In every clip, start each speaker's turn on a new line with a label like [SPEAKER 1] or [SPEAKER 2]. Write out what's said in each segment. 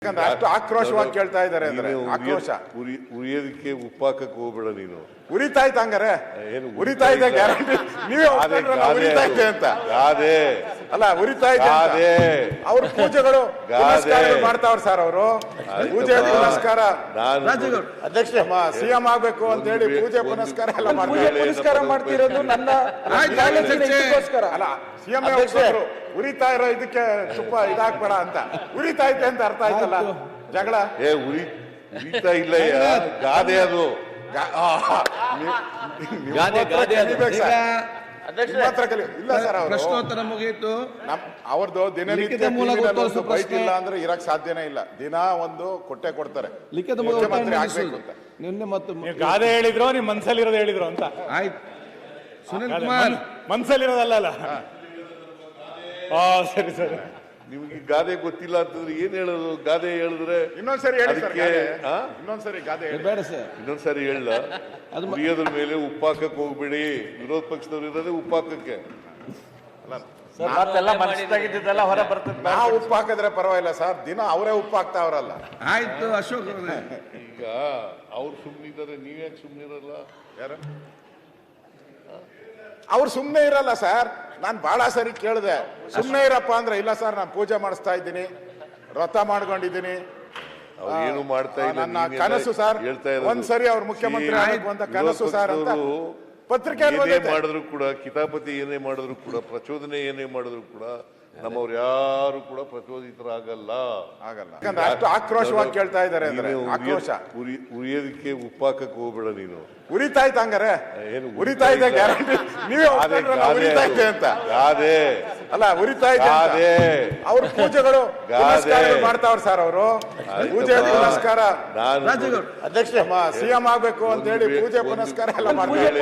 [SPEAKER 1] ಯಾಕಂದ್ರೆ ಅಷ್ಟು ಆಕ್ರೋಶವಾಗಿ ಕೇಳ್ತಾ ಇದ್ದಾರೆ ಅಂದ್ರೆ ಆಕ್ರೋಶ
[SPEAKER 2] ಉರಿಯೋದಕ್ಕೆ ಉಪ್ಪಾಕಕ್ಕೆ ಹೋಗ್ಬೇಡ ನೀನು.
[SPEAKER 1] ಉರಿತಾ ಇತ್ತು ಹಂಗಾರೆ ಉರಿತಾ ಇದೆ ಗ್ಯಾರಂಟಿ ನೀವೇ ಉರಿತಾ ಇದೆ ಅಂತ
[SPEAKER 2] ಗಾದೆ
[SPEAKER 1] ಅಲ್ಲ ಉರಿತಾ ಇದೆ ಅವ್ರ ಪೂಜೆಗಳು ಮಾಡ್ತಾವ್ರ ಸರ್ ಅವರು ಪೂಜೆ ಪುನಸ್ಕಾರ ಅಧ್ಯಕ್ಷ ಸಿಎಂ ಆಗ್ಬೇಕು ಅಂತ ಹೇಳಿ ಪೂಜೆ ಪುನಸ್ಕಾರ ಎಲ್ಲ ಪುನಸ್ಕಾರ ಮಾಡ್ತಿರೋದು ನನ್ನ ಅಲ್ಲ ಸಿಎಂ ಉರಿತಾ ಇರೋ ಇದಕ್ಕೆ ತುಪ್ಪ ಇದಾಕ್ಬೇಡ ಅಂತ ಉರಿತಾ ಇದೆ ಅಂತ ಅರ್ಥ ಆಯ್ತಲ್ಲ ಜಗಳ
[SPEAKER 2] ಉರಿತಾ ಇಲ್ಲ ಗಾದೆ ಅದು
[SPEAKER 1] ಇಲ್ಲ ಸರ್
[SPEAKER 3] ಪ್ರಶ್ನೋತ್ತರ ಮುಗಿಯಿತು.
[SPEAKER 1] ಅವ್ರದ್ದು ದಿನನಿತ್ಯ ಬೈಟ್ ಇಲ್ಲ ಅಂದ್ರೆ ಇರಕ್ ಸಾಧ್ಯನೇ ಇಲ್ಲ. ದಿನ ಒಂದು ಕೊಟ್ಟೆ ಕೊಡ್ತಾರೆ ಮುಖ್ಯಮಂತ್ರಿ ಆಗ್ಬೇಕು ಅಂತ.
[SPEAKER 3] ನಿನ್ನೆ ಮತ್ತು
[SPEAKER 4] ಗಾದೆ ಹೇಳಿದ್ರು ನಿಮ್ ಮನ್ಸಲ್ಲಿರೋದು ಹೇಳಿದ್ರು ಅಂತ
[SPEAKER 3] ಆಯ್ತು. ಸುನಿಲ್ ಕುಮಾರ್
[SPEAKER 4] ಮನ್ಸಲ್ಲಿರೋದಲ್ಲ ಸರಿ ಸರಿ.
[SPEAKER 2] ನಿಮ್ಗೆ ಗಾದೆ ಗೊತ್ತಿಲ್ಲ ಅಂತಂದ್ರೆ ಏನ್ ಹೇಳೋದು? ಗಾದೆ ಹೇಳಿದ್ರೆ
[SPEAKER 1] ಇನ್ನೊಂದ್ಸರಿ ಇನ್ನೊಂದ್ಸರಿ ಗಾದೆ
[SPEAKER 3] ಬೇಡ ಸರ್,
[SPEAKER 2] ಇನ್ನೊಂದ್ಸರಿ ಹೇಳ. ಉರಿಯೋದ್ರ ಮೇಲೆ ಉಪ್ಪಾಕಕ್ಕೆ ಹೋಗ್ಬೇಡಿ. ವಿರೋಧ ಪಕ್ಷದವ್ರು ಇರೋದೇ ಉಪ್ಪಾಕಕ್ಕೆ.
[SPEAKER 1] ಹೊರ ಬರ್ತದೆ. ನಾವು ಉಪ್ಪು ಹಾಕಿದ್ರೆ ಪರವಾಗಿಲ್ಲ ಸರ್, ದಿನ ಅವರೇ ಉಪ್ಪು ಹಾಕ್ತಾವ್ರಲ್ಲ.
[SPEAKER 3] ಆಯ್ತು ಅಶೋಕ್.
[SPEAKER 2] ಈಗ ಅವ್ರು ಸುಮ್ಮನಿದ್ದಾರೆ, ನೀವ್ಯಾಕೆ ಸುಮ್ಮನಿರಲ್ಲ?
[SPEAKER 1] ಯಾರು ಅವ್ರು ಸುಮ್ಮನೆ ಇರಲ್ಲ ಸರ್. ನಾನು ಬಹಳ ಸರಿ ಕೇಳಿದೆ, ಸುಮ್ಮನೆ ಇರಪ್ಪ ಅಂದ್ರೆ ಇಲ್ಲ ಸರ್ ನಾನು ಪೂಜೆ ಮಾಡಿಸ್ತಾ ಇದ್ದೀನಿ, ವ್ರತ ಮಾಡ್ಕೊಂಡಿದ್ದೀನಿ,
[SPEAKER 2] ಏನು ಮಾಡ್ತಾ ಇಲ್ಲ
[SPEAKER 1] ನನ್ನ ಕನಸು ಸರ್. ಒಂದ್ಸರಿ ಅವ್ರು ಮುಖ್ಯಮಂತ್ರಿ ಆಗಬೇಕು ಅಂತ ಕನಸು ಸರ್ ಅಂತ ಪತ್ರಿಕೆ
[SPEAKER 2] ಮಾಡಿದ್ರು ಕೂಡ, ಕಿತಾಪತಿ ಏನೇ ಮಾಡಿದ್ರು ಕೂಡ, ಪ್ರಚೋದನೆ ಏನೇ ಮಾಡಿದ್ರು ಕೂಡ ನಮ್ಮವ್ರು ಯಾರು ಕೂಡ ಪ್ರಚೋದಿತರಾಗಲ್ಲ.
[SPEAKER 1] ಯಾಕಂದ್ರೆ ಅಷ್ಟು ಆಕ್ರೋಶವಾಗಿ ಕೇಳ್ತಾ ಇದ್ದಾರೆ ಅಂದ್ರೆ ಆಕ್ರೋಶ.
[SPEAKER 2] ಉರಿಯೋದಕ್ಕೆ ಉಪ್ಪಾಕಕ್ಕೆ ಹೋಗ್ಬೇಡ ನೀನು.
[SPEAKER 1] ಉರಿತಾ ಇತ್ತು ಹಂಗಾರೆ ಉರಿತಾ ಇದೆ ಗ್ಯಾರಂಟಿ ನೀವೇ ಉರಿತಾ ಇದೆ ಅಂತ.
[SPEAKER 2] ಗಾದೆ
[SPEAKER 1] ಅಲ್ಲ ಉರಿತಾ ಇದೆ ಅವ್ರ ಪೂಜೆಗಳು ಮಾಡ್ತಾವ್ರ ಸರ್ ಅವರು ಪೂಜೆ ಪುನಸ್ಕಾರ ಅಧ್ಯಕ್ಷ ಸಿಎಂ ಆಗ್ಬೇಕು ಅಂತ ಹೇಳಿ ಪೂಜೆ ಪುನಸ್ಕಾರ ಎಲ್ಲ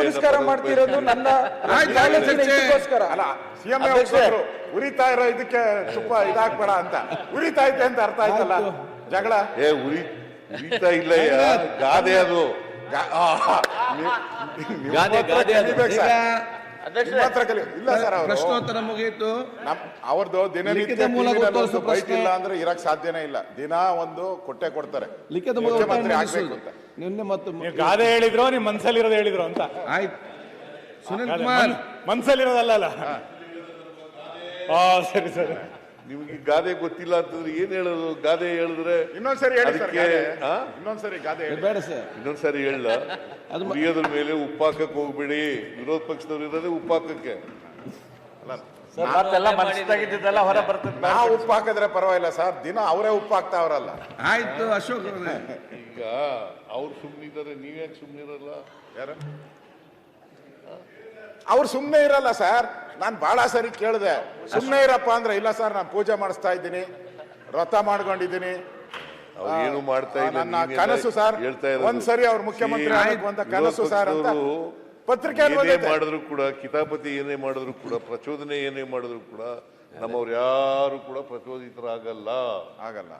[SPEAKER 1] ಪುನಸ್ಕಾರ ಮಾಡ್ತಿರೋದು ನನ್ನ ಅಲ್ಲ ಸಿಎಂ ಉರಿತಾ ಇರೋ ಇದಕ್ಕೆ ತುಪ್ಪ ಇದಾಕ್ಬೇಡ ಅಂತ ಉರಿತಾ ಇದೆ ಅಂತ ಅರ್ಥ ಆಯ್ತಲ್ಲ ಜಗಳ
[SPEAKER 2] ಉರಿತಾ ಇಲ್ಲ ಗಾದೆ ಅದು
[SPEAKER 1] ಇಲ್ಲ ಸರ್
[SPEAKER 3] ಪ್ರಶ್ನೋತ್ತರ ಮುಗಿಯಿತು.
[SPEAKER 1] ಅವ್ರದ್ದು ದಿನನಿತ್ಯ ಬೈಟ್ ಇಲ್ಲ ಅಂದ್ರೆ ಇರಕ್ ಸಾಧ್ಯನೇ ಇಲ್ಲ. ದಿನ ಒಂದು ಕೊಟ್ಟೆ ಕೊಡ್ತಾರೆ ಮುಖ್ಯಮಂತ್ರಿ ಆಗ್ಬೇಕು ಅಂತ.
[SPEAKER 3] ನಿನ್ನೆ ಮತ್ತು
[SPEAKER 4] ಗಾದೆ ಹೇಳಿದ್ರು ನಿಮ್ ಮನ್ಸಲ್ಲಿರೋದು ಹೇಳಿದ್ರು ಅಂತ
[SPEAKER 3] ಆಯ್ತು. ಸುನಿಲ್ ಕುಮಾರ್
[SPEAKER 4] ಮನ್ಸಲ್ಲಿರೋದಲ್ಲ ಸರಿ ಸರಿ.
[SPEAKER 2] ನಿಮ್ಗೆ ಗಾದೆ ಗೊತ್ತಿಲ್ಲ ಅಂತಂದ್ರೆ ಏನ್ ಹೇಳೋದು? ಗಾದೆ ಹೇಳಿದ್ರೆ
[SPEAKER 1] ಇನ್ನೊಂದ್ಸರಿ ಇನ್ನೊಂದ್ಸರಿ ಗಾದೆ
[SPEAKER 3] ಬೇಡ ಸರ್,
[SPEAKER 2] ಇನ್ನೊಂದ್ಸರಿ ಹೇಳ. ಉರಿಯೋದ್ರ ಮೇಲೆ ಉಪ್ಪಾಕಕ್ಕೆ ಹೋಗ್ಬೇಡಿ. ವಿರೋಧ ಪಕ್ಷದವ್ರು ಇರೋದೇ ಉಪ್ಪಾಕಕ್ಕೆ.
[SPEAKER 1] ಹೊರ ಬರ್ತದೆ. ನಾವು ಉಪ್ಪು ಹಾಕಿದ್ರೆ ಪರವಾಗಿಲ್ಲ ಸರ್, ದಿನ ಅವರೇ ಉಪ್ಪು ಹಾಕ್ತಾವ್ರಲ್ಲ.
[SPEAKER 3] ಆಯ್ತು ಅಶೋಕ್.
[SPEAKER 2] ಈಗ ಅವ್ರು ಸುಮ್ಮನಿದ್ದಾರೆ, ನೀವ್ಯಾಕೆ ಸುಮ್ಮನಿರಲ್ಲ?
[SPEAKER 1] ಯಾರು ಅವ್ರು ಸುಮ್ಮನೆ ಇರಲ್ಲ ಸರ್. ನಾನು ಬಹಳ ಸರಿ ಕೇಳಿದೆ, ಸುಮ್ಮನೆ ಇರಪ್ಪ ಅಂದ್ರೆ ಇಲ್ಲ ಸರ್ ನಾನು ಪೂಜೆ ಮಾಡಿಸ್ತಾ ಇದ್ದೀನಿ, ವ್ರತ ಮಾಡ್ಕೊಂಡಿದ್ದೀನಿ,
[SPEAKER 2] ಏನು ಮಾಡ್ತಾ ಇಲ್ಲ
[SPEAKER 1] ನನ್ನ ಕನಸು ಸರ್. ಒಂದ್ಸರಿ ಅವ್ರು ಮುಖ್ಯಮಂತ್ರಿ ಆಗಬೇಕು ಅಂತ ಕನಸು ಸರ್ ಅಂತ ಪತ್ರಿಕೆ
[SPEAKER 2] ಮಾಡಿದ್ರು ಕೂಡ, ಕಿತಾಪತಿ ಏನೇ ಮಾಡಿದ್ರು ಕೂಡ, ಪ್ರಚೋದನೆ ಏನೇ ಮಾಡಿದ್ರು ಕೂಡ ನಮ್ಮವ್ರು ಯಾರು ಕೂಡ ಪ್ರಚೋದಿತರಾಗಲ್ಲ.